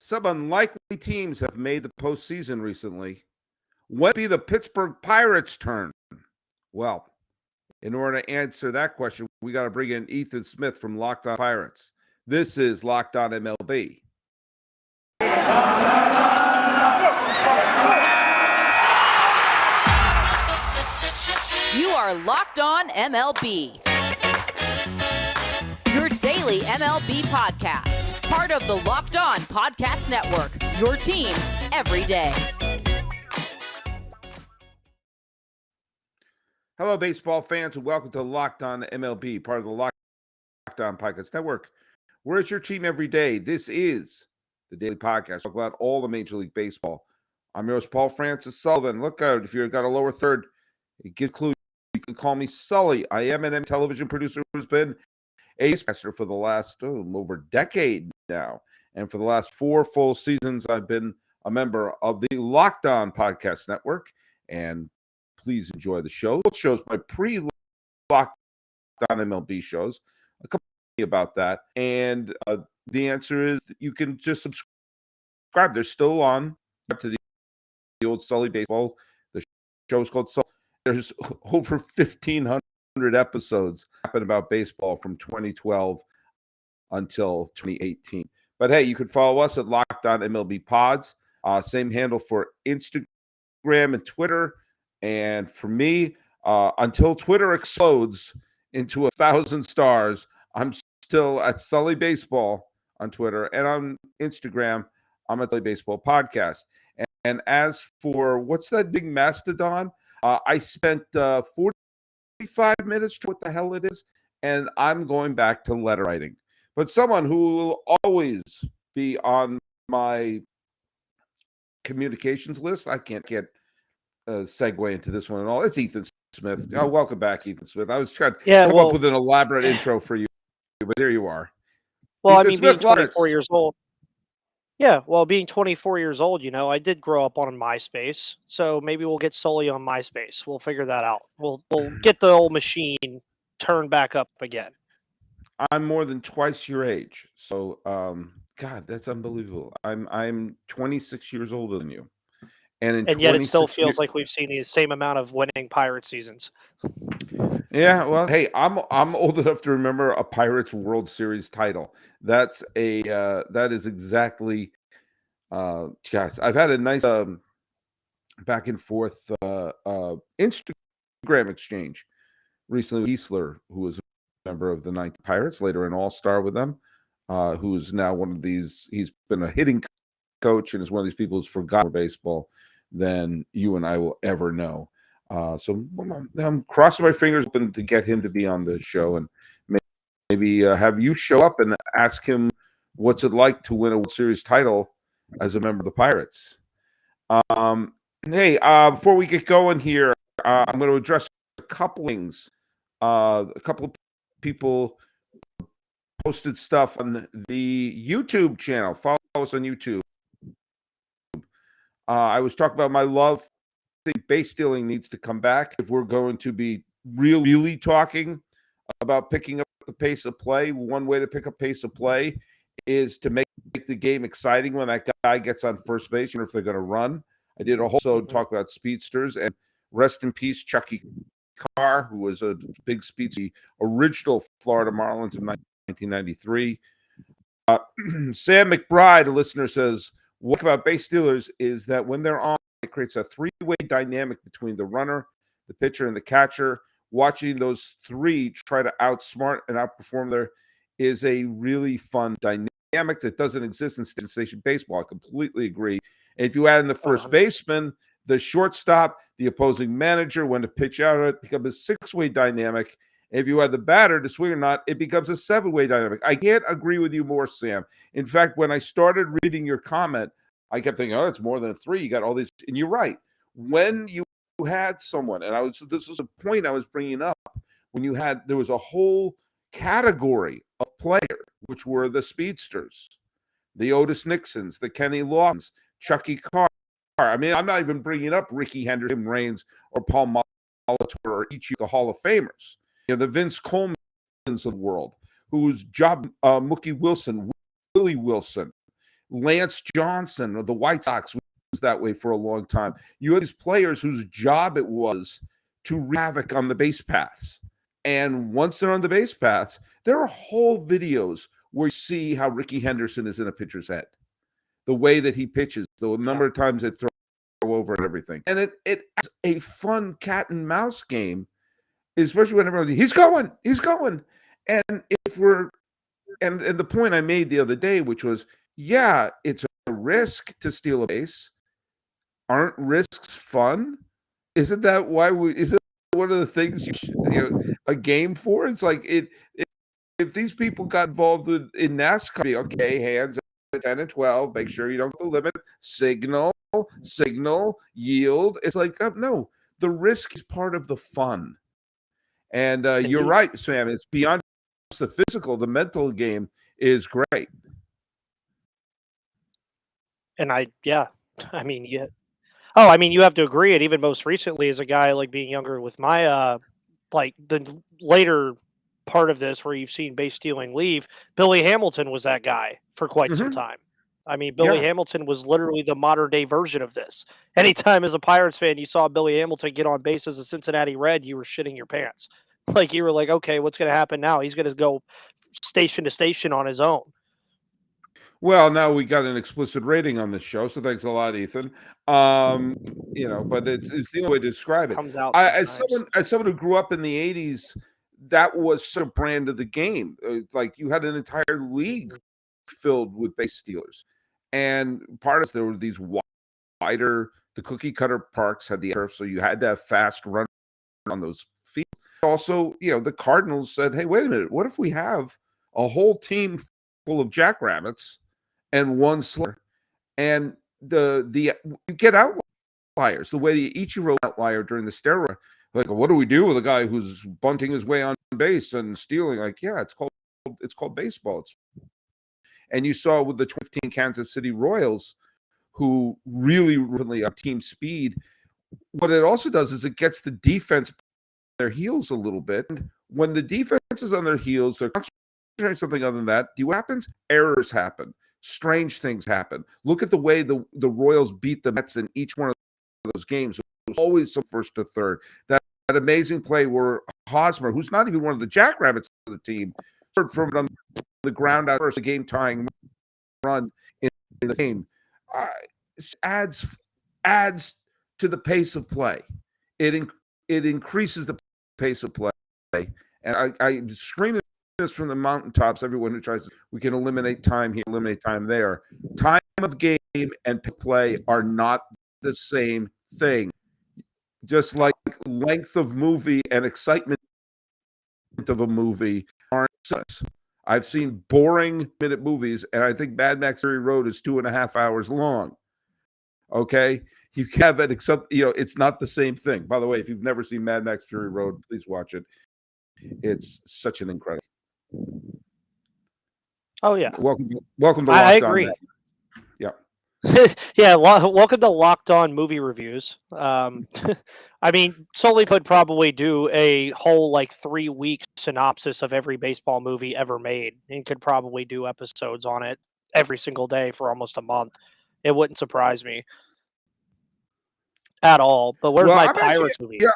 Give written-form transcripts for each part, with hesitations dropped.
Some unlikely teams have made the postseason recently. When will be the Pittsburgh Pirates' turn? Well, in order to answer that question, we got to bring in Ethan Smith from Locked On Pirates. This is Locked On MLB. You are Locked On MLB. Your daily MLB podcast. Part of the Locked On Podcast Network. Your team every day. Hello, baseball fans, and welcome to Locked On MLB, part of the Locked On Podcast Network. We're at your team every day. This is the daily podcast. Talk about all the Major League Baseball. I'm your host, Paul Francis Sullivan. Look out, if you've got a lower third, get clue. You can call me Sully. I am an television producer who's been a newscaster for the last over a decade now. And for the last 4 full seasons, I've been a member of the Locked On Podcast Network. And please enjoy the show. Both shows, my pre-Locked On MLB shows. A couple about that. And the answer is that you can just subscribe. They're still on to the old Sully baseball. The show is called Sully. There's over 1,500 episodes happen about baseball from 2012 until 2018. But hey, you can follow us at Locked On MLB Pods. Same handle for Instagram and Twitter. And for me, until Twitter explodes into 1,000 stars, I'm still at Sully Baseball on Twitter. And on Instagram, I'm at Sully Baseball Podcast. And as for what's that big mastodon? I spent 45 minutes to what the hell it is, and I'm going back to letter writing. But someone who will always be on my communications list, I can't get a segue into this one at all. It's Ethan Smith. Oh, welcome back, Ethan Smith. I was trying to come up with an elaborate intro for you, but here you are. Well, Ethan I mean, Smith, being 24 years old. Yeah, well, being 24 years old, I did grow up on MySpace, so maybe we'll get Sully on MySpace. We'll figure that out. We'll get the old machine turned back up again. I'm more than twice your age, so God, that's unbelievable. I'm 26 years older than you, and yet it still feels like we've seen the same amount of winning Pirate seasons. Yeah, well, hey, I'm old enough to remember a Pirates World Series title. That is exactly, guys. I've had a nice back and forth Instagram exchange recently with Easler, who was a member of the 90 Pirates, later an All-Star with them, who is now one of these. He's been a hitting coach and is one of these people who's forgotten more baseball than you and I will ever know. So I'm crossing my fingers open to get him to be on the show and maybe have you show up and ask him what's it like to win a World Series title as a member of the Pirates. Hey, before we get going here, I'm going to address a couple things. A couple of people posted stuff on the YouTube channel. Follow us on YouTube. I was talking about my love. I think base stealing needs to come back if we're going to be really talking about picking up the pace of play. One way to pick up pace of play is to make the game exciting when that guy gets on first base, or if they're going to run. I did also talk about speedsters, and rest in peace, Chucky Carr, who was a big speedster, the original Florida Marlins in 1993. Sam McBride, a listener, says, what about base stealers is that when they're on, it creates a three-way dynamic between the runner, the pitcher, and the catcher. Watching those three try to outsmart and outperform there is a really fun dynamic that doesn't exist in sensation baseball. I completely agree. And if you add in the first baseman, the shortstop, the opposing manager, when to pitch out, it becomes a six-way dynamic. And if you add the batter to swing or not, it becomes a seven-way dynamic. I can't agree with you more, Sam. In fact, when I started reading your comment, I kept thinking, oh, it's more than three. You got all these. And you're right. When you had someone, and this was a point I was bringing up, when there was a whole category of player, which were the speedsters, the Otis Nixons, the Kenny Lawsons, Chucky Carr. I mean, I'm not even bringing up Ricky Henderson, Raines, or Paul Molitor, or each of the Hall of Famers. The Vince Colemans of the world, whose job, Mookie Wilson, Willie Wilson, Lance Johnson of the White Sox was that way for a long time. You had these players whose job it was to wreak havoc on the base paths. And once they're on the base paths, there are whole videos where you see how Ricky Henderson is in a pitcher's head, the way that he pitches, the number of times they throw over and everything. And it's a fun cat and mouse game, especially when everyone, he's going. And if we're, and the point I made the other day, which was, yeah, it's a risk to steal a base. Aren't risks fun? Isn't that why isn't one of the things a game for? It's like if these people got involved in NASCAR, okay, hands at 10 and 12, make sure you don't go the limit, signal, yield. It's like, no, the risk is part of the fun. And you're right, Sam. It's beyond just the physical. The mental game is great. And you have to agree. And even most recently, as a guy like being younger with my like the later part of this where you've seen base stealing leave, Billy Hamilton was that guy for quite some time. I mean, Billy Hamilton was literally the modern day version of this. Anytime as a Pirates fan you saw Billy Hamilton get on base as a Cincinnati Red, you were shitting your pants. Like, you were like, okay, what's going to happen now? He's going to go station to station on his own. Well, now we got an explicit rating on this show, so thanks a lot, Ethan. But it's the only way to describe it. Comes out As someone who grew up in the 80s, that was such a brand of the game. Like, you had an entire league filled with base stealers. And part of it, there were these wider, the cookie cutter parks had the turf, so you had to have fast run on those fields. Also, the Cardinals said, hey, wait a minute, what if we have a whole team full of jackrabbits and one slugger? And you get outliers, the way the Ichiro outlier during the steroid. Like, what do we do with a guy who's bunting his way on base and stealing? Like, yeah, it's called baseball. And you saw with the 2015 Kansas City Royals, who really have team speed. What it also does is it gets the defense on their heels a little bit. And when the defense is on their heels, they're concentrating something other than that. What happens? Errors happen. Strange things happen. Look at the way the Royals beat the Mets in each one of those games. It was always some first to third. That amazing play where Hosmer, who's not even one of the jackrabbits of the team, from on the ground out first, a game tying run in the game, adds to the pace of play. It increases the pace of play. And I scream this from the mountaintops. Everyone who tries, we can eliminate time here, eliminate time there. Time of game and play are not the same thing. Just like length of movie and excitement of a movie aren't such. I've seen boring minute movies, and I think Mad Max Fury Road is 2.5 hours long. Okay, you have it, except it's not the same thing. By the way, if you've never seen Mad Max Fury Road, please watch it. It's such an incredible. Oh yeah, welcome to. I agree. Yeah. Yeah, welcome to Locked On Movie Reviews. I mean, Sully could probably do a whole 3-week synopsis of every baseball movie ever made, and could probably do episodes on it every single day for almost a month. It wouldn't surprise me at all. But where's my Pirates movie? Yeah,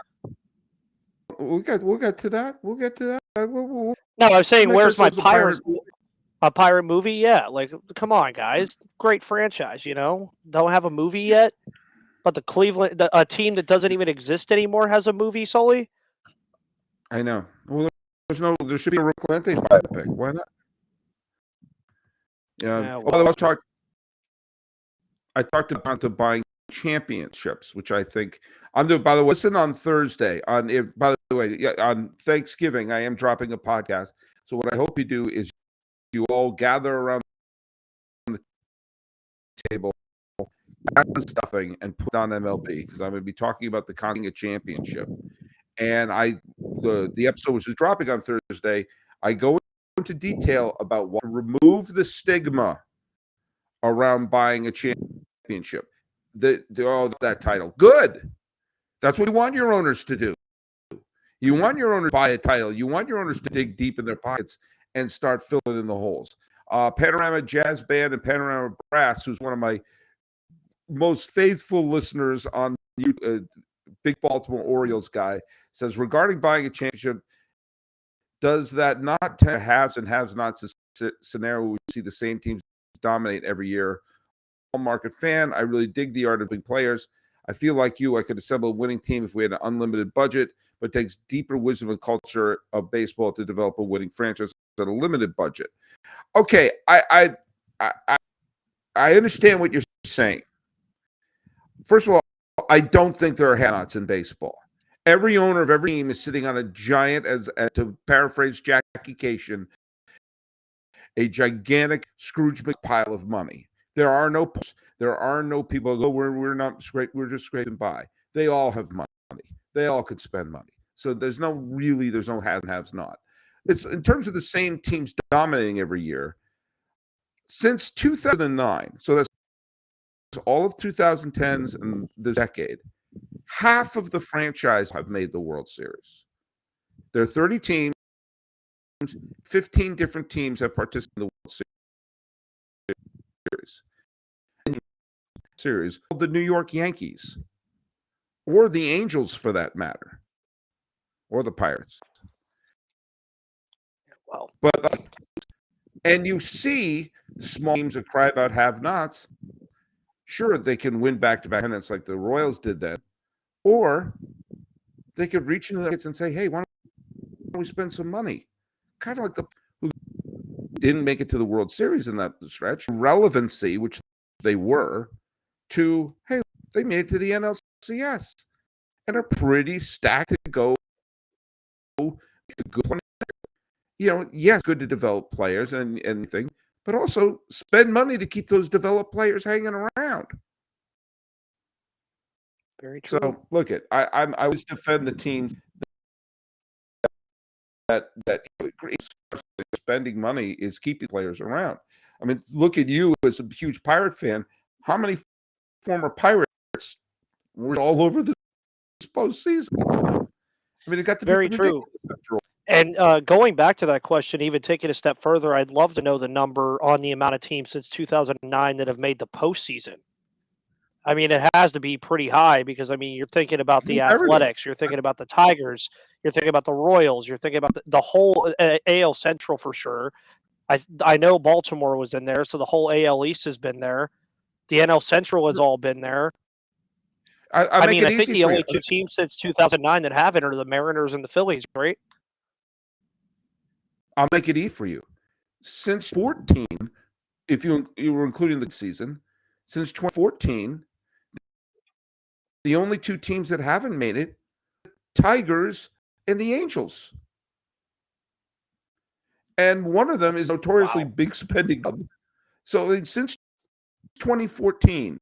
we'll get to that. We'll get to that. No, I was saying, where's my Pirates? A pirate movie? Yeah, come on, guys. Great franchise, Don't have a movie yet, but a team that doesn't even exist anymore has a movie, Sully? I know. Well, there should be a Roy Clemente biopic. Why not? Yeah. I talked about buying championships, which I think I'm doing. By the way, listen on Thursday. By the way, on Thanksgiving, I am dropping a podcast. So what I hope you do is you all gather around the table, add the stuffing, and put on MLB, because I'm going to be talking about the Conning Championship. And the episode, which is dropping on Thursday, I go into detail about what remove the stigma around buying a championship. That title, good. That's what you want your owners to do. You want your owners to buy a title. You want your owners to dig deep in their pockets and start filling in the holes. Panorama Jazz Band and Panorama Brass, who's one of my most faithful listeners on Big Baltimore Orioles guy, says, regarding buying a championship, does that not tend to haves and have-nots scenario where we see the same teams dominate every year? All market fan, I really dig the art of winning players. I feel like you, I could assemble a winning team if we had an unlimited budget, but it takes deeper wisdom and culture of baseball to develop a winning franchise at a limited budget. Okay, I understand what you're saying. First of all, I don't think there are have-nots in baseball. Every owner of every team is sitting on a giant, as to paraphrase Jackie Cation, a gigantic Scrooge McPile of money. There are no people who go, we're not scraping, we're just scraping by. They all have money. They all could spend money. So there's no have and haves not. It's in terms of the same teams dominating every year. Since 2009, so that's all of 2010s and this decade, half of the franchise have made the World Series. There are 30 teams, 15 different teams have participated in the World Series. The New York Yankees, or the Angels for that matter, or the Pirates. Well, but and you see small teams that cry about have-nots. Sure, they can win back-to-back pennants like the Royals did then, or they could reach into the kids and say, "Hey, why don't we spend some money?" Kind of like the who didn't make it to the World Series in that stretch. Relevancy, which they were, to hey, they made it to the NLCS and are pretty stacked to go. Good, yes, good to develop players and anything, but also spend money to keep those developed players hanging around. Very true. So look, I always defend the teams that spending money is keeping players around. I mean, look at you as a huge Pirate fan. How many former Pirates were all over the postseason? I mean, it got to very be true. And going back to that question, even taking a step further, I'd love to know the number on the amount of teams since 2009 that have made the postseason. I mean, it has to be pretty high because, I mean, you're thinking about the Athletics, you're thinking about the Tigers, you're thinking about the Royals, you're thinking about the whole AL Central for sure. I know Baltimore was in there, so the whole AL East has been there. The NL Central has all been there. I think the only two teams since 2009 that haven't are the Mariners and the Phillies, right? I'll make it easy for you. Since 14, if you were including the season, since 2014, the only two teams that haven't made it, Tigers and the Angels. And one of them is notoriously big spending. So since 2014,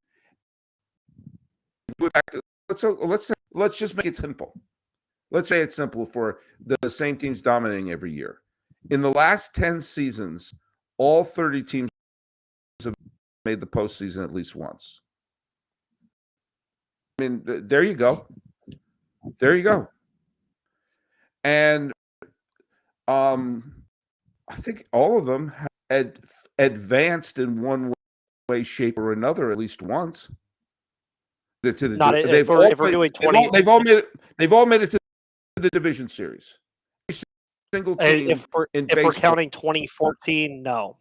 let's just make it simple. Let's say it's simple for the same teams dominating every year. In the last 10 seasons, all 30 teams have made the postseason at least once. I mean, there you go. There you go. And I think all of them had advanced in one way, shape, or another at least once. They've all made it to the division series. Every single team. If we're counting 2014, no.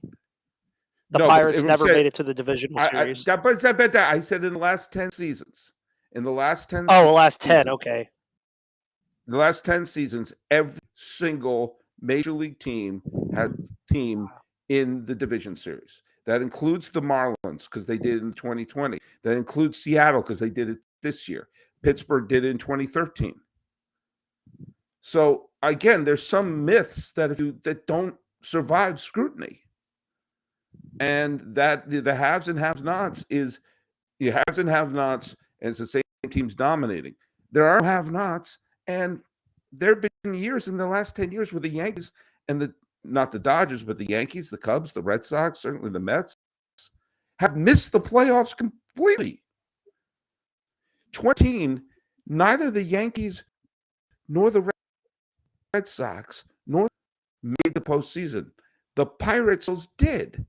The Pirates never made it to the divisional series. I said in the last 10 seasons. In the last 10 seasons. Oh, the last 10, okay. The last 10 seasons, every single major league team had a team in the division series. That includes the Marlins because they did it in 2020. That includes Seattle because they did it this year. Pittsburgh did it in 2013. So again, there's some myths that don't survive scrutiny. And that the haves and have-nots is you haves and have-nots, and it's the same teams dominating. There are have-nots, and there have been years in the last 10 years where the Yankees and not the Dodgers, but the Yankees, the Cubs, the Red Sox, certainly the Mets, have missed the playoffs completely. 20, neither the Yankees nor the Red Sox nor made the postseason. The Pirates did.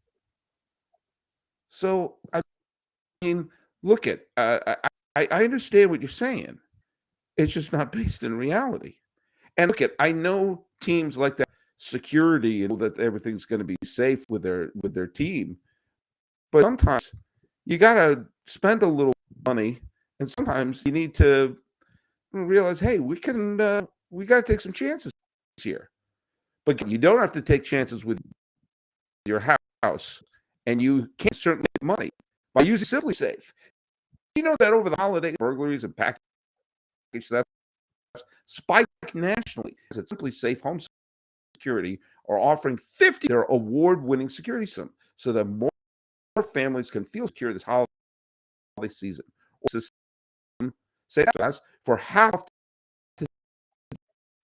So, I mean, look at, I understand what you're saying. It's just not based in reality. And look at, I know teams like that security and that everything's going to be safe with their team, but sometimes you got to spend a little money, and sometimes you need to realize, hey, we got to take some chances here. But you don't have to take chances with your house, and you can certainly make money by using Simply Safe. You know that over the holidays, burglaries and package theft spiked nationally. At Simply Safe Home Security are offering 50 their award-winning security system so that more families can feel secure this holiday season. System save us for half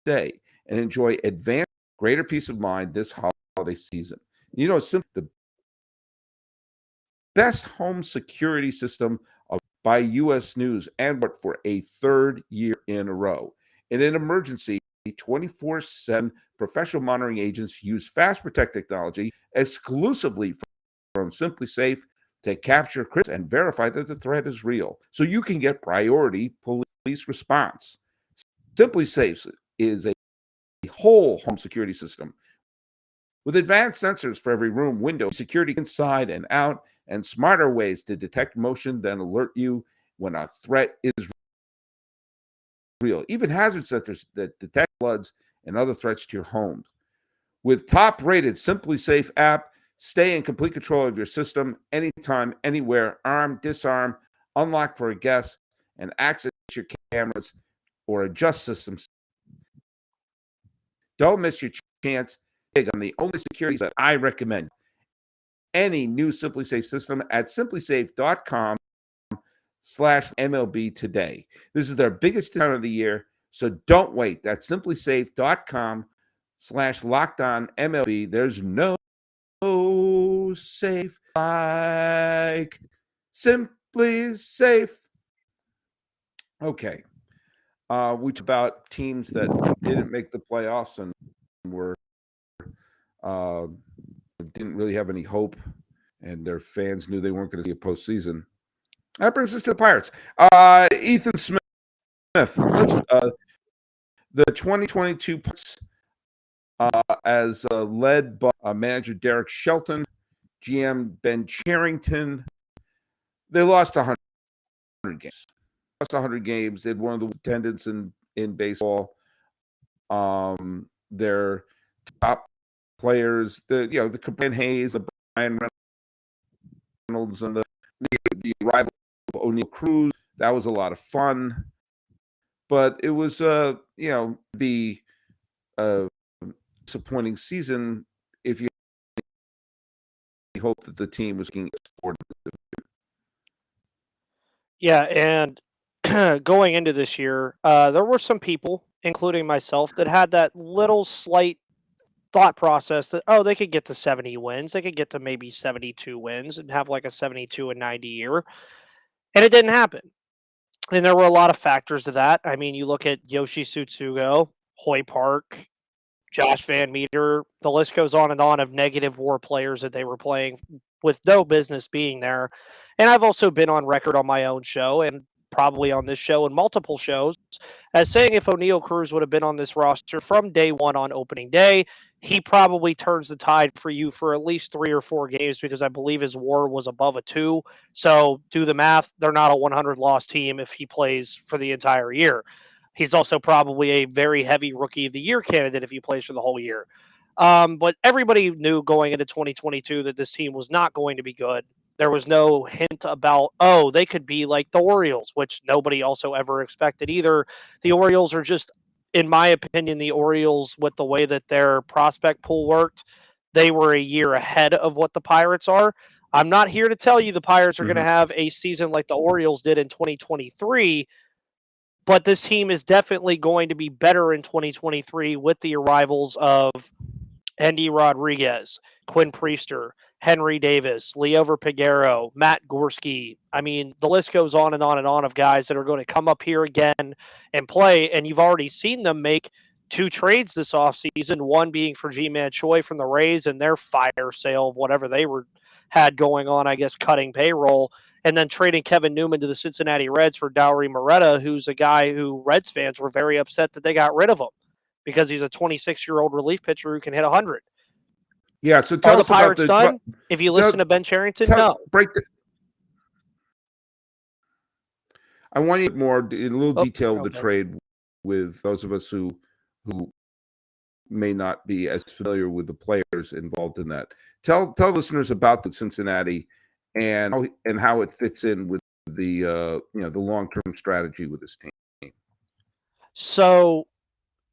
today and enjoy advanced, greater peace of mind this holiday season. You know, it's the best home security system by U.S. News and what for a third year in a row. In an emergency, 24/7 professional monitoring agents use Fast Protect technology exclusively from Simply Safe to capture critics and verify that the threat is real, so you can get priority police response. Simply Safe is a whole home security system with advanced sensors for every room, window, security inside and out, and smarter ways to detect motion that alert you when a threat is real. Even hazard sensors that detect floods and other threats to your home. With top-rated Simply Safe app, stay in complete control of your system anytime, anywhere, arm, disarm, unlock for a guest, and access your cameras or adjust systems. Don't miss your chance on the only securities that I recommend. Any new Simply Safe system at simplysafe.com/MLB today. This is their biggest discount of the year, so don't wait. That's simplysafe.com/LockedOnMLB. There's no safe like Simply Safe. Okay. We talked about teams that didn't make the playoffs and were didn't really have any hope, and their fans knew they weren't going to see a postseason. That brings us to the Pirates. Ethan Smith, the 2022 as led by manager Derek Shelton, GM Ben Cherington. They lost 100 games. They had one of the attendance in baseball. Their top players, the Brian Hayes, the Brian Reynolds, and the arrival of O'Neill Cruz. That was a lot of fun, but it was the disappointing season if you hope that the team was getting forward. Yeah, and going into this year, there were some people, including myself, that had that little slight thought process that, they could get to 70 wins. They could get to maybe 72 wins and have like a 72-90 year. And it didn't happen. And there were a lot of factors to that. I mean, you look at Yoshi Tsutsugo, Hoy Park, Josh Van Meter, the list goes on of negative WAR players that they were playing with no business being there. And I've also been on record on my own show and probably on this show and multiple shows as saying if O'Neill Cruz would have been on this roster from day one on opening day, he probably turns the tide for you for at least 3 or 4 games because I believe his WAR was above a 2. So do the math. They're not a 100-loss team if he plays for the entire year. He's also probably a very heavy Rookie of the Year candidate if he plays for the whole year. But everybody knew going into 2022 that this team was not going to be good. There was no hint about, they could be like the Orioles, which nobody also ever expected either. The Orioles are just, in my opinion, the Orioles, with the way that their prospect pool worked, they were a year ahead of what the Pirates are. I'm not here to tell you the Pirates are going to have a season like the Orioles did in 2023, but this team is definitely going to be better in 2023 with the arrivals of Endy Rodriguez, Quinn Priester, Henry Davis, Leover Peguero, Matt Gorski. I mean, the list goes on of guys that are going to come up here again and play, and you've already seen them make 2 trades this offseason, one being for G-Man Choi from the Rays and their fire sale of whatever they had going on, I guess, cutting payroll, and then trading Kevin Newman to the Cincinnati Reds for Dauri Moreta, who's a guy who Reds fans were very upset that they got rid of him because he's a 26-year-old relief pitcher who can hit 100. Yeah, so tell Are the us about Pirates done? If you listen to Ben Cherington, no. I want you more in a little detail of the okay. trade with those of us who may not be as familiar with the players involved in that. Tell listeners about the Cincinnati and how it fits in with the the long-term strategy with this team. So,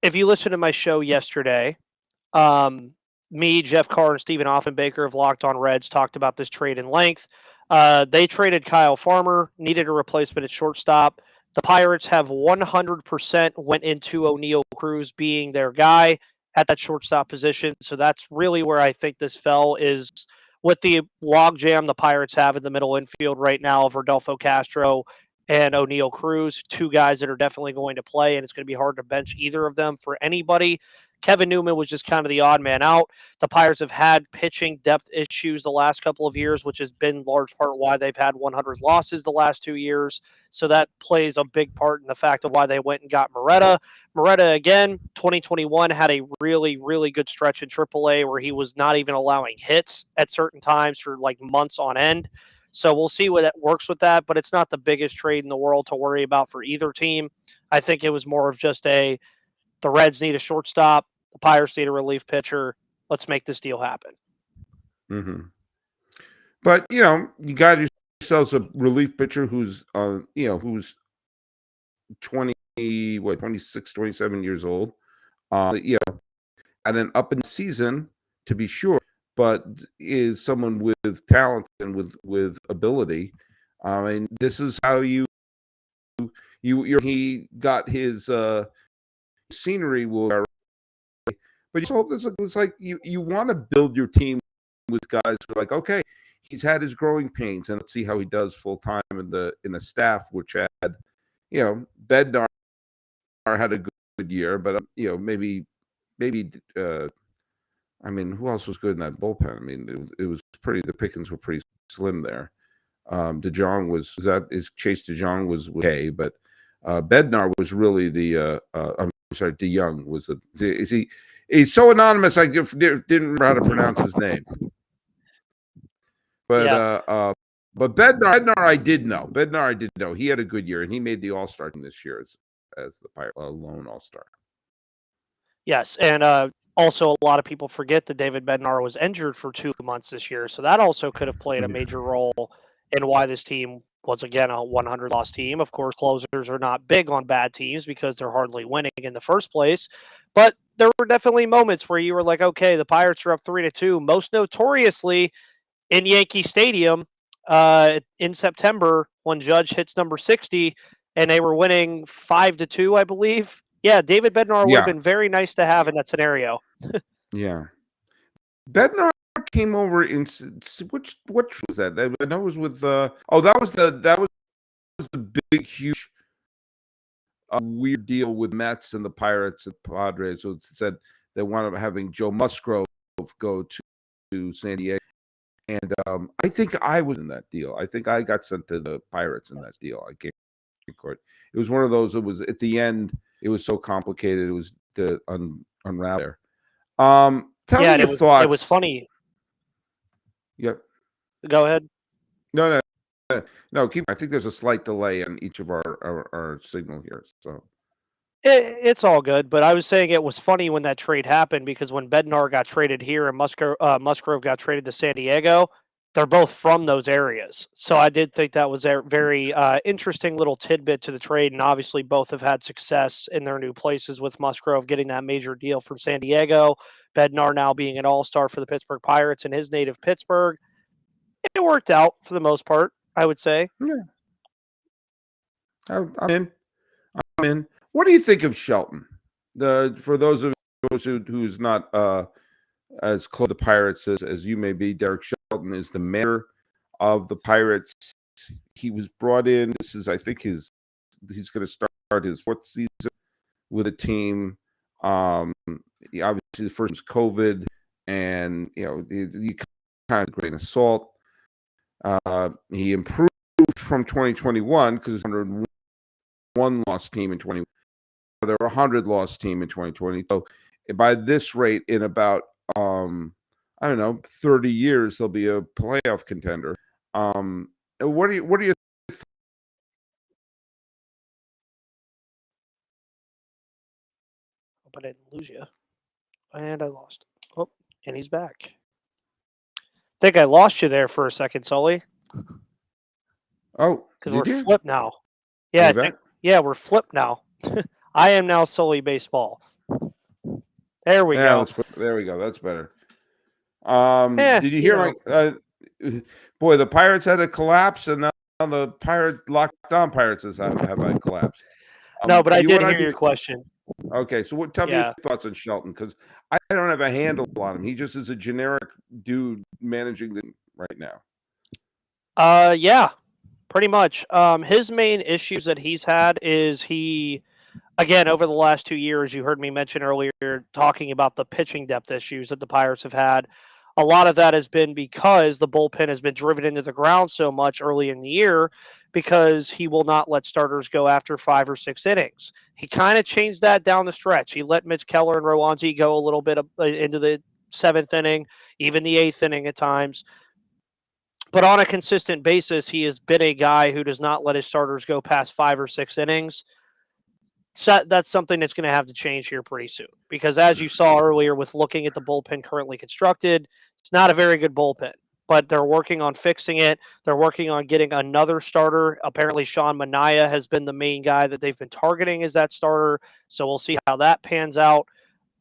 if you listen to my show yesterday, me, Jeff Carr, and Stephen Offenbaker of Locked On Reds talked about this trade in length. They traded Kyle Farmer, needed a replacement at shortstop. The Pirates have 100% went into O'Neal Cruz being their guy at that shortstop position. So that's really where I think this fell, is with the logjam the Pirates have in the middle infield right now of Rodolfo Castro and O'Neal Cruz, 2 guys that are definitely going to play, and it's going to be hard to bench either of them for anybody. Kevin Newman was just kind of the odd man out. The Pirates have had pitching depth issues the last couple of years, which has been large part why they've had 100 losses the last 2 years. So that plays a big part in the fact of why they went and got Moreta. Moreta, again, 2021 had a really, really good stretch in AAA where he was not even allowing hits at certain times for like months on end. So we'll see what that works with that, but it's not the biggest trade in the world to worry about for either team. I think it was more of just the Reds need a shortstop, the Pirates need a relief pitcher. Let's make this deal happen. Mm-hmm. But you got yourselves a relief pitcher who's who's 26, 27 years old. At an up in season, to be sure, but is someone with talent and with ability. And this is how he got his scenery will. But you hope it's like you want to build your team with guys who are like, okay, he's had his growing pains, and let's see how he does full time in a staff which had, Bednar had a good year, but maybe I mean, who else was good in that bullpen? I mean, it was the pickings were pretty slim there. DeJong Chase DeJong was okay, but Bednar was really I'm sorry, DeYoung was he's so anonymous I didn't remember how to pronounce his name. But yeah. But Bednar I did know. He had a good year, and he made the All-Star team this year as the Pirate lone All-Star. Yes, and also a lot of people forget that David Bednar was injured for 2 months this year, so that also could have played a major role in why this team was, again, a 100-loss team. Of course, closers are not big on bad teams because they're hardly winning in the first place, but there were definitely moments where you were like, okay, the Pirates are up 3-2, most notoriously in Yankee Stadium in September when Judge hits number 60, and they were winning 5-2, I believe. Yeah, David Bednar would have been very nice to have in that scenario. Yeah. Bednar came over in which was that? I know it was with that was the big huge weird deal with Mets and the Pirates and Padres. So it said they wound up having Joe Musgrove go to San Diego. And I think I was in that deal. I think I got sent to the Pirates in that deal. I can't record. It was one of those. It was at the end. It was so complicated. It was to unravel there. Tell me your thoughts. It was funny. Yep. Go ahead. No. I think there's a slight delay on each of our signal here. So it's all good. But I was saying it was funny when that trade happened because when Bednar got traded here and Musgrove got traded to San Diego, they're both from those areas. So I did think that was a very interesting little tidbit to the trade. And obviously both have had success in their new places, with Musgrove getting that major deal from San Diego, Bednar now being an all-star for the Pittsburgh Pirates in his native Pittsburgh. It worked out for the most part, I would say. Yeah. I'm in. What do you think of Shelton? For those of us who's not as close to the Pirates as you may be, Derek Shelton is the mayor of the Pirates. He was brought in. I think he's going to start his 4th season with a team. Obviously, the first was COVID, and you kind of grain of salt. He improved from 2021 because 101 loss team in 20. There were 100 loss team in 2020. So by this rate, in about I don't know 30 years, they'll be a playoff contender. What do you? Hope I didn't lose you. And I lost. Oh, and he's back. Think I lost you there for a second, Sully. Oh, because did we're you? flipped now. Yeah, Are I you think. back? Yeah, we're flipped now. I am now Sully baseball. There we Yeah, go. there we go. That's better. Yeah, Did you hear my? Boy, the Pirates had a collapse, and now the Locked On Pirates have had collapsed. No, but I You did want hear to? your question. Okay, so tell me your Yeah. thoughts on Shelton, because I don't have a handle on him. He just is a generic dude managing the right now. Yeah, pretty much. His main issues that he's had is again, over the last 2 years, you heard me mention earlier, talking about the pitching depth issues that the Pirates have had. A lot of that has been because the bullpen has been driven into the ground so much early in the year because he will not let starters go after 5 or 6 innings. He kind of changed that down the stretch. He let Mitch Keller and Rowanzi go a little bit into the 7th inning, even the 8th inning at times. But on a consistent basis, he has been a guy who does not let his starters go past 5 or 6 innings. So that's something that's going to have to change here pretty soon because as you saw earlier with looking at the bullpen currently constructed, it's not a very good bullpen, but they're working on fixing it. They're working on getting another starter. Apparently Sean Manaea has been the main guy that they've been targeting as that starter. So we'll see how that pans out.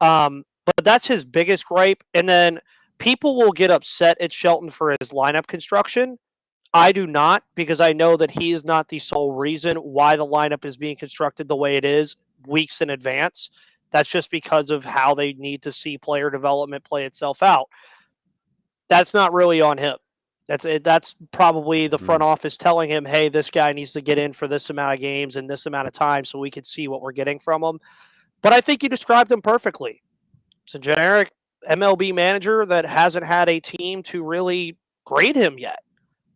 But that's his biggest gripe. And then people will get upset at Shelton for his lineup construction. I do not, because I know that he is not the sole reason why the lineup is being constructed the way it is weeks in advance. That's just because of how they need to see player development play itself out. That's not really on him. That's probably the front office telling him, hey, this guy needs to get in for this amount of games and this amount of time so we can see what we're getting from him. But I think you described him perfectly. It's a generic MLB manager that hasn't had a team to really grade him yet.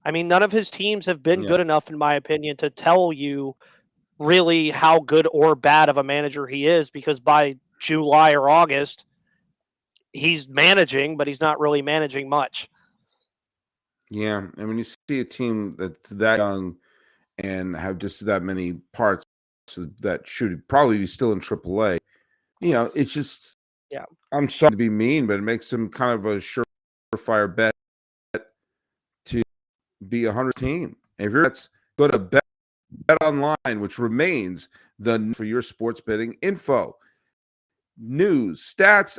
I mean, none of his teams have been good enough, in my opinion, to tell you really how good or bad of a manager he is because by July or August, he's managing, but he's not really managing much. Yeah, and when you see a team that's that young and have just that many parts that should probably be still in AAA, it's just, I'm sorry to be mean, but it makes him kind of a surefire bet to be a 100 team. If you're let's go to Bet Online, which remains for your sports betting info, news, stats,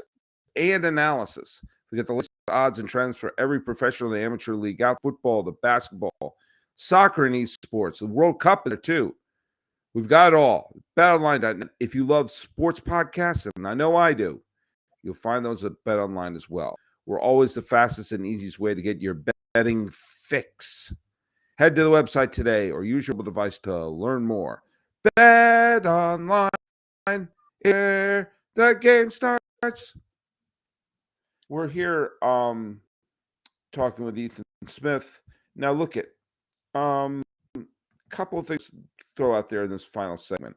and analysis. We get the latest odds and trends for every professional and amateur league out, football to basketball, soccer and esports. The World Cup is there too. We've got it all. BetOnline.net. If you love sports podcasts, and I know I do, you'll find those at BetOnline as well. We're always the fastest and easiest way to get your betting fix. Head to the website today or use your mobile device to learn more. BetOnline, here the game starts. We're here talking with Ethan Smith. Now look at couple of things to throw out there in this final segment.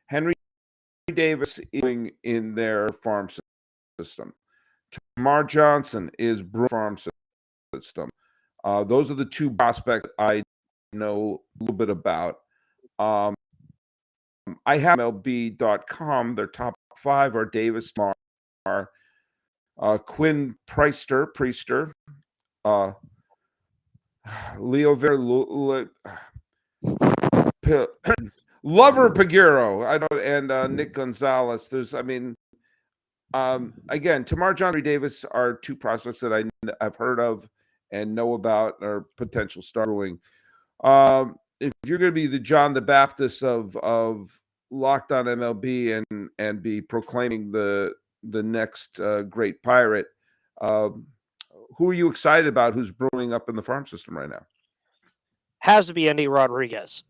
Henry Davis is in their farm system. Tamar Johnson is brewing farm system. Those are the two prospects I know a little bit about. I have MLB.com. Their top 5 are Davis, Tamar, Quinn Priester, Leo Lover Paguro, I know, and Nick Gonzalez. Again, Tamar Johnson, Davis are 2 prospects that I've heard of and know about, or potential starting. If you're going to be the John the Baptist of Locked On MLB and be proclaiming the next great Pirate, who are you excited about? Who's brewing up in the farm system right now? Has to be Andy Rodriguez.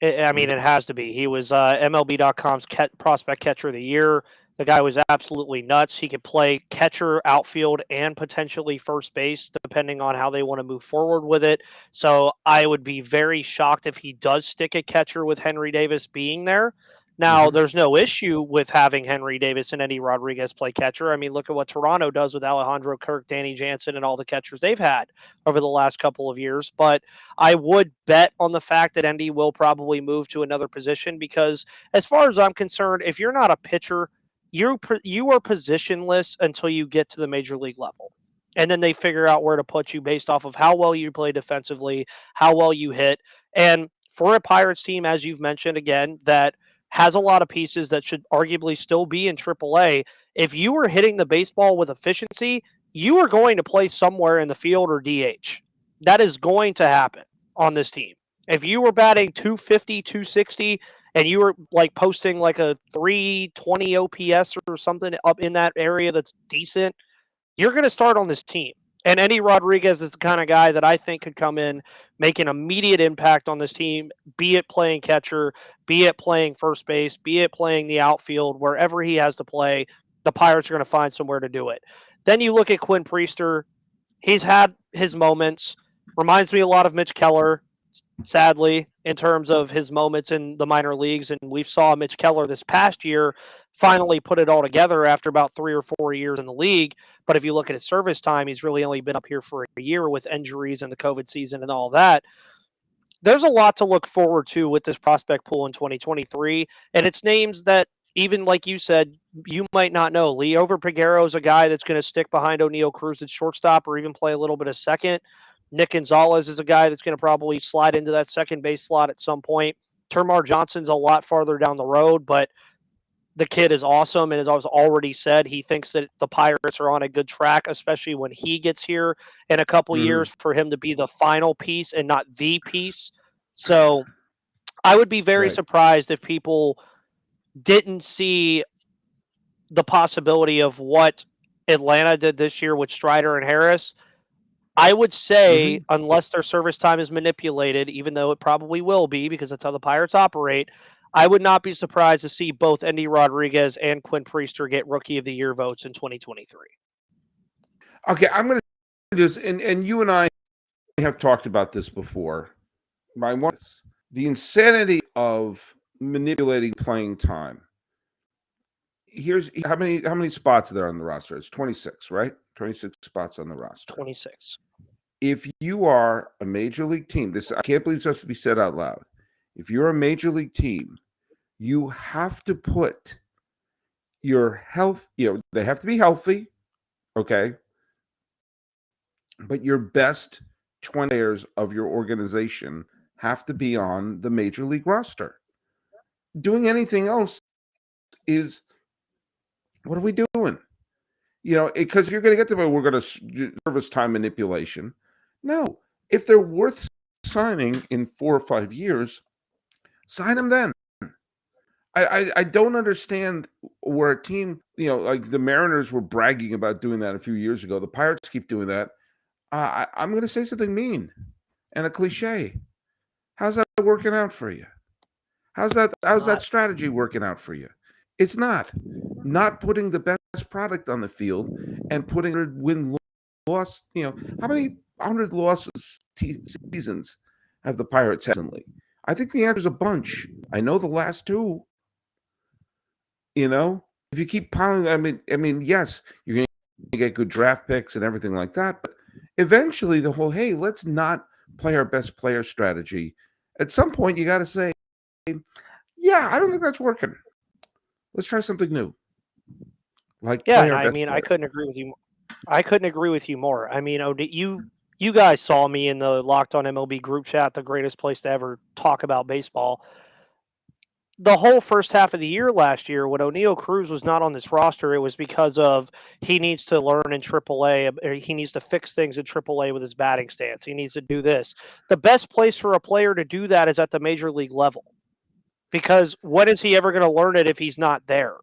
I mean, it has to be. He was MLB.com's prospect catcher of the year. The guy was absolutely nuts. He could play catcher, outfield, and potentially first base, depending on how they want to move forward with it. So I would be very shocked if he does stick a catcher with Henry Davis being there. Now, there's no issue with having Henry Davis and Eddie Rodriguez play catcher. I mean, look at what Toronto does with Alejandro Kirk, Danny Jansen, and all the catchers they've had over the last couple of years. But I would bet on the fact that Endy will probably move to another position because, as far as I'm concerned, if you're not a pitcher, you are positionless until you get to the major league level. And then they figure out where to put you based off of how well you play defensively, how well you hit. And for a Pirates team, as you've mentioned again, that has a lot of pieces that should arguably still be in AAA. If you are hitting the baseball with efficiency, you are going to play somewhere in the field or DH. That is going to happen on this team. If you were batting 250, 260, and you were like posting like a 320 OPS or something up in that area that's decent, you're going to start on this team. And Eddie Rodriguez is the kind of guy that I think could come in, make an immediate impact on this team, be it playing catcher, be it playing first base, be it playing the outfield, wherever he has to play, the Pirates are going to find somewhere to do it. Then you look at Quinn Priester. He's had his moments. Reminds me a lot of Mitch Keller, sadly, in terms of his moments in the minor leagues. And we saw Mitch Keller this past year finally put it all together after about 3 or 4 years in the league. But if you look at his service time, he's really only been up here for a year with injuries and the COVID season and all that. There's a lot to look forward to with this prospect pool in 2023. And it's names that, even like you said, you might not know. Liover Peguero is a guy that's going to stick behind O'Neal Cruz at shortstop or even play a little bit of second. Nick Gonzalez is a guy that's going to probably slide into that second base slot at some point. Termar Johnson's a lot farther down the road, but the kid is awesome. And as I was already said, he thinks that the Pirates are on a good track, especially when he gets here in a couple years, for him to be the final piece and not the piece. So I would be very surprised if people didn't see the possibility of what Atlanta did this year with Strider and Harris. I would say, unless their service time is manipulated, even though it probably will be because that's how the Pirates operate, I would not be surprised to see both Endy Rodriguez and Quinn Priester get Rookie of the Year votes in 2023. Okay, I'm going to just, and you and I have talked about this before. The insanity of manipulating playing time. Here's how many spots are there on the roster? It's 26, right? 26 spots on the roster. 26. If you are a major league team, I can't believe this has to be said out loud. If you're a major league team, you have to put your health, they have to be healthy, okay? But your best 20 players of your organization have to be on the major league roster. Doing anything else is, what are we doing? Because if you're going to get to we're going to service time manipulation. No, if they're worth signing in 4 or 5 years, sign them then. I don't understand where a team, like the Mariners were bragging about doing that a few years ago. The Pirates keep doing that. I'm going to say something mean and a cliche. How's that working out for you? How's that strategy working out for you? It's not putting the best product on the field and putting a win-loss. How many 100 losses seasons have the Pirates had recently? I think the answer is a bunch. I know the last 2. If you keep piling, I mean, yes, you're going to get good draft picks and everything like that, but eventually the whole, hey, let's not play our best player strategy. At some point, you got to say, yeah, I don't think that's working. Let's try something new. I couldn't agree with you. I couldn't agree with you more. I mean, you guys saw me in the Locked On MLB group chat, the greatest place to ever talk about baseball. The whole first half of the year last year, when O'Neal Cruz was not on this roster, it was because of he needs to learn in AAA. Or he needs to fix things in AAA with his batting stance. He needs to do this. The best place for a player to do that is at the major league level. Because when is he ever going to learn it if he's not there?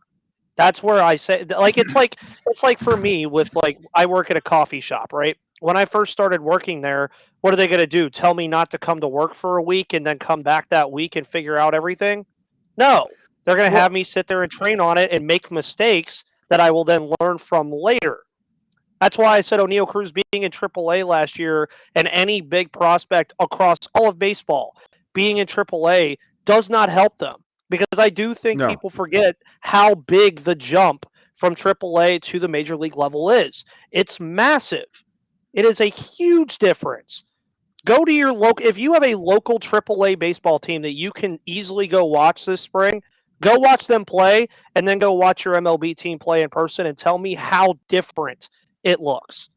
That's where I say, it's like for me with I work at a coffee shop, right? When I first started working there, what are they going to do? Tell me not to come to work for a week and then come back that week and figure out everything? No, They're going to have me sit there and train on it and make mistakes that I will then learn from later. That's why I said O'Neal Cruz being in AAA last year and any big prospect across all of baseball being in AAA does not help them, because I do think people forget how big the jump from AAA to the major league level is. It's massive. It is a huge difference. Go to your local, if you have a local AAA baseball team that you can easily go watch this spring, go watch them play, and then go watch your MLB team play in person and tell me how different it looks.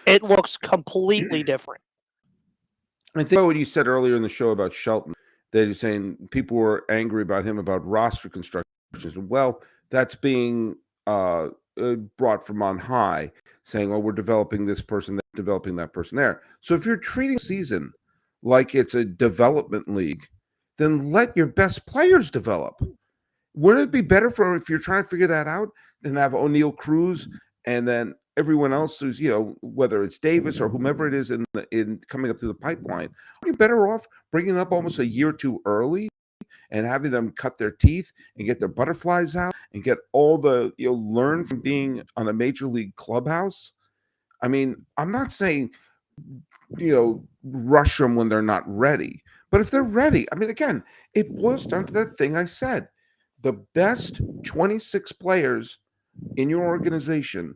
It looks completely different. I think what you said earlier in the show about Shelton, that you're saying people were angry about him about roster construction. Well, that's being brought from on high, saying, "Oh, we're developing this person, developing that person there." So if you're treating the season like it's a development league, then let your best players develop. Wouldn't it be better for, if you're trying to figure that out, than have O'Neal Cruz and then everyone else who's, whether it's Davis or whomever it is in coming up through the pipeline? Are you better off bringing them up almost a year too early and having them cut their teeth and get their butterflies out and get all the, learn from being on a major league clubhouse? I mean, I'm not saying, rush them when they're not ready. But if they're ready, I mean, again, it boils down to that thing I said. The best 26 players in your organization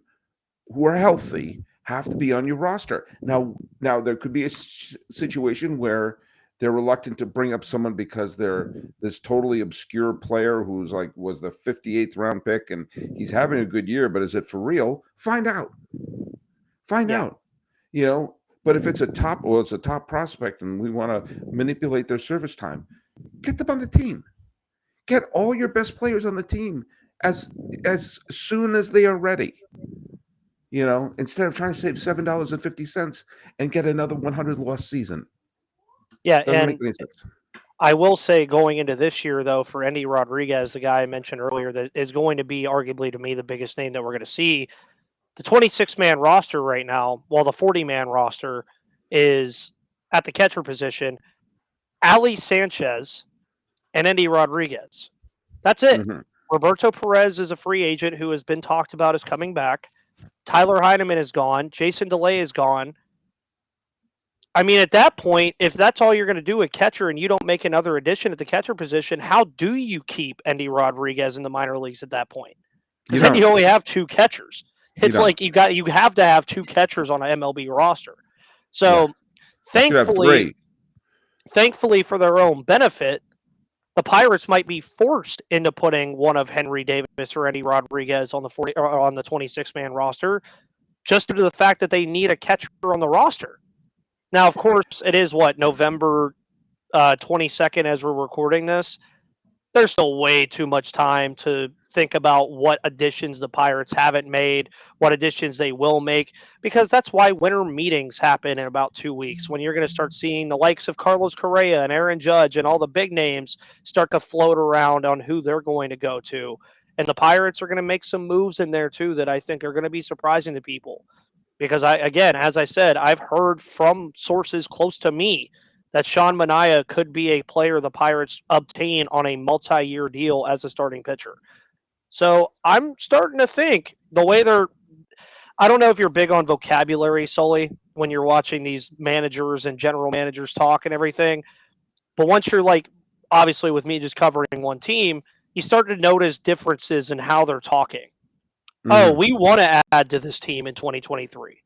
who are healthy have to be on your roster. Now there could be a situation where they're reluctant to bring up someone because they're this totally obscure player who's was the 58th round pick and he's having a good year, but is it for real? Find out. But if it's a top prospect and we want to manipulate their service time, get them on the team. Get all your best players on the team as soon as they are ready. Instead of trying to save $7.50 and get another 100 loss season. Yeah, doesn't make any sense. I will say, going into this year, though, for Endy Rodriguez, the guy I mentioned earlier, that is going to be arguably to me the biggest name that we're going to see. The 26-man roster right now, while the 40-man roster is at the catcher position, Ali Sanchez and Endy Rodriguez. That's it. Mm-hmm. Roberto Perez is a free agent who has been talked about as coming back. Tyler Heineman is gone. Jason DeLay is gone. I mean, at that point, if that's all you're going to do at catcher and you don't make another addition at the catcher position, how do you keep Endy Rodriguez in the minor leagues at that point? Because then you only have two catchers. It's like you have to have two catchers on an MLB roster. So thankfully for their own benefit, the Pirates might be forced into putting one of Henry Davis or Endy Rodriguez on the 26-man roster, just due to the fact that they need a catcher on the roster. Now, of course, it is November 22nd as we're recording this. There's still way too much time to think about what additions the Pirates haven't made, what additions they will make, because that's why winter meetings happen in about 2 weeks, when you're going to start seeing the likes of Carlos Correa and Aaron Judge and all the big names start to float around on who they're going to go to. And the Pirates are going to make some moves in there too that I think are going to be surprising to people. Because as I said, I've heard from sources close to me that Sean Manaea could be a player the Pirates obtain on a multi-year deal as a starting pitcher. So I'm starting to think the way I don't know if you're big on vocabulary, Sully, when you're watching these managers and general managers talk and everything. But once you're obviously with me just covering one team, you start to notice differences in how they're talking. Mm-hmm. Oh, we want to add to this team in 2023.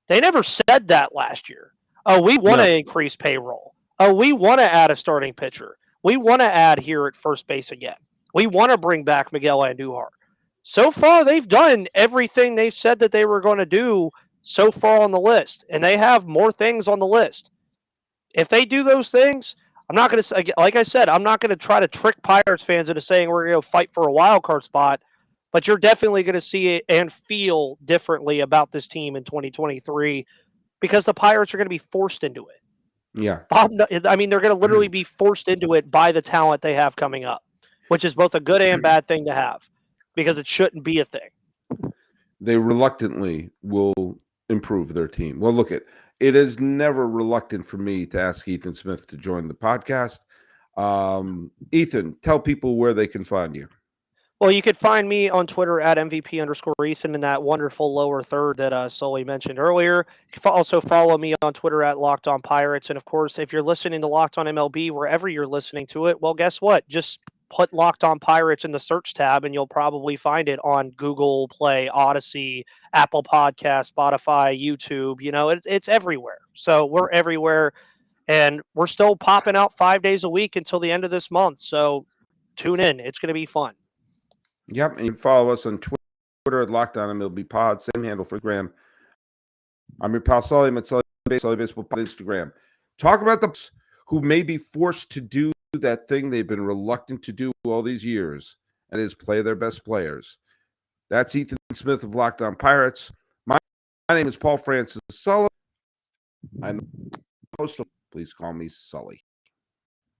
They never said that last year. Oh, we want to increase payroll. Oh, we want to add a starting pitcher. We want to add here at first base again. We want to bring back Miguel Andujar. So far, they've done everything they said that they were going to do so far on the list, and they have more things on the list. If they do those things, I'm not going to, like I said, I'm not going to try to trick Pirates fans into saying we're going to fight for a wild card spot, but you're definitely going to see it and feel differently about this team in 2023 because the Pirates are going to be forced into it. Yeah. I mean, they're going to literally be forced into it by the talent they have coming up, which is both a good and bad thing to have because it shouldn't be a thing. They reluctantly will improve their team. Well, look, it is never reluctant for me to ask Ethan Smith to join the podcast. Ethan, tell people where they can find you. Well, you could find me on Twitter at MVP_Ethan in that wonderful lower third that Sully mentioned earlier. You can also follow me on Twitter at Locked On Pirates. And of course, if you're listening to Locked On MLB, wherever you're listening to it, well, guess what? Just put Locked On Pirates in the search tab and you'll probably find it on Google Play, Odyssey, Apple Podcast, Spotify, YouTube. You know, it's everywhere. So we're everywhere. And we're still popping out 5 days a week until the end of this month. So tune in. It's going to be fun. Yep, and you can follow us on Twitter at Locked On MLB Pod, same handle for Instagram. I'm your pal Sully. I'm at Sully Baseball Pod Instagram. Talk about the who may be forced to do that thing they've been reluctant to do all these years, and is play their best players. That's Ethan Smith of Locked On Pirates. My name is Paul Francis Sully. I'm the host of Please Call Me Sully.